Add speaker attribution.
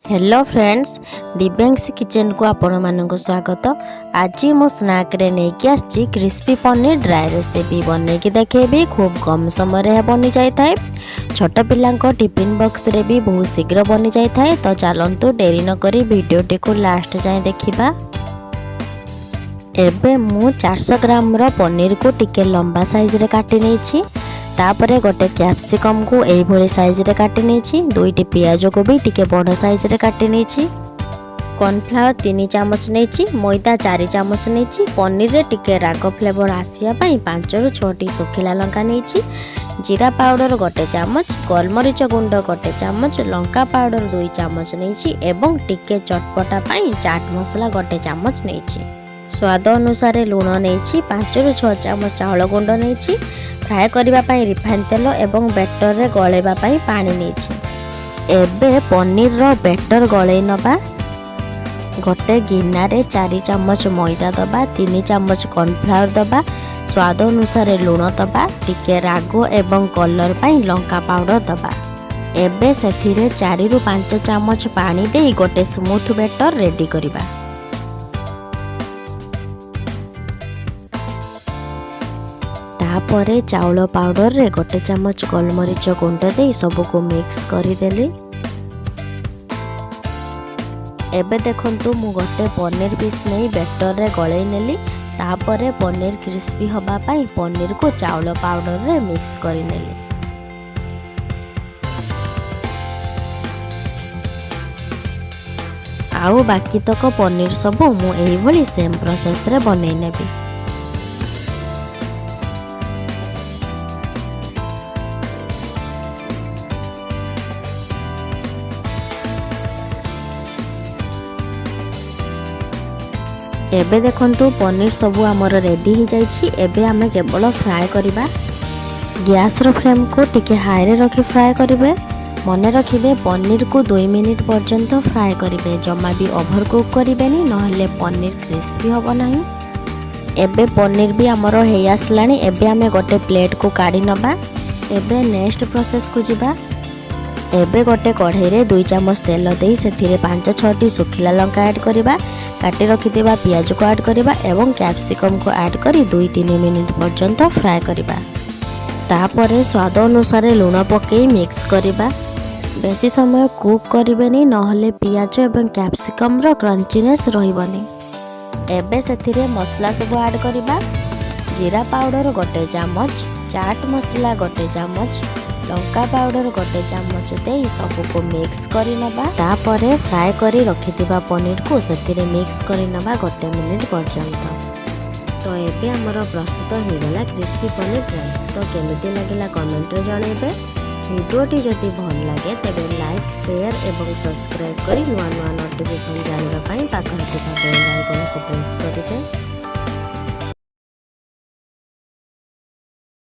Speaker 1: Hello friends, Divyanshi kitchen को आपण मानक स्वागत। आज मो स्नैक रे नहीं कि आछि क्रिस्पी पनीर ड्राई रेसिपी बने कि देखेबी। खूब कम समय रे बनी जाय थाए। छोट पिलांको टिफिन बॉक्स रे भी बहुत शीघ्र बनी जाय थाए। तो चलंतु डेरी न करी वीडियोटी को लास्ट जाए देखिबा। एबे मु 400 ग्राम रो पनीर को टिके लंबा साइज रे काटी नै छी। तापरे गोटे कैप्सिकम को एई भली साइज रे काटी नै छी। दुईटी पियाज को भी टिके बड़ साइज रे काटी नै छी। कॉर्नफ्लावर 3 चामच नै छी। मैदा 4 चामच नै छी। पनीर रे टिके राग फ्लेवर आसिया पई 5 रु 6 टी सुखिला लंका नै छी। जीरा पाउडर गोटे चामच, गोलमरीच गुंड गोटे चामच, लंका पाउडर 2 चामच नै छी एवं टिके चटपटा पई चाट मसला गोटे चामच नै छी। स्वाद अनुसार लूण नहीं 5 रु 6 चामच चाउल गुंड नहीं। फ्राए करबा पई रिफाइन तेल एवं बेटर रे गलेबा पई पानी नहीं। एबे पनीर रो बेटर गले नबा। गोटे गिन्ना रे 4 चामच मैदा दबा, 3 चामच कॉर्नफ्लावर दबा, स्वाद अनुसार लूण दबा, टिके रागो एवं कलर पई लंका पाउडर दबा। एबे सेथिरे 4 रु 5 चामच पानी दे गोटे स्मूथ बेटर रेडी करबा। तापरे चाउल पाउडर रे गोटे चामच गोलमरीच गुंड दे सबको मिक्स करदेली। एबे देखंतु मु गोटे पनीर पीस नहीं बेटर रे गले नेली। तापरे पनीर क्रिस्पी हबा पाई पनीर को चाउल पाउडर रे मिक्स करि नेली। आउ बाकी तक पनीर सब मु एही भली सेम प्रोसेस रे बनै नेबी। एबे देखंतु पनीर सबू आमर रेडी हो जाइछि। एबे आमे केवल फ्राए करिबा। गैस रो फ्लेम को टिके हाई रे रखी फ्राए करिवे। मने रखिबे पनीर को 2 मिनिट पर्यंत फ्राए करिवे। जमा भी ओवर कुक करिवेनी नहले पनीर क्रिस्पी होबो नाही। एबे पनीर भी आमर हे आसलानी। एबे आमे गोटे प्लेट को काढी नबा। एबे नेक्स्ट प्रोसेस को जिबा। एबे गोटे कढ़ाई रे 2 चामच तेल देई सेथिरे 5-6 टी सुखिला लंका ऐड करिबा। काटी रखिथिबा पियाज को ऐड करिबा एवं कैप्सिकम को ऐड करी 2-3 मिनिट पर्यंत फ्राए करिबा। तापरे स्वाद अनुसार लूण पकई मिक्स करिबा। बेसी समय कुक करिबेनी नहले पियाज एवं कैप्सिकम रो क्रंचीनेस रहिबनी। एबे सेथिरे मसला सब ऐड करिबा। जीरा पाउडर गोटे चामच, चाट मसला गोटे चामच, लंका पाउडर गोटे चामच दे सबको मिक्स करि नबा। तापरे फ्राए करी रखिथिबा पनीर को सेथिरे मिक्स करि नबा 1 मिनिट पर्यंत। तो एबे हमर प्रस्तुत हो गला क्रिस्पी पनीर फ्राए। तो केमिति लागिला कमेंट रे जणाइबे। वीडियोटी जदि भल लागे तेबे लाइक, शेयर एवं सब्सक्राइब करी नुआ नुआ नोटिफिकेशन जानबा पई पाखर थिबा बेल आइकन को प्रेस करिबे।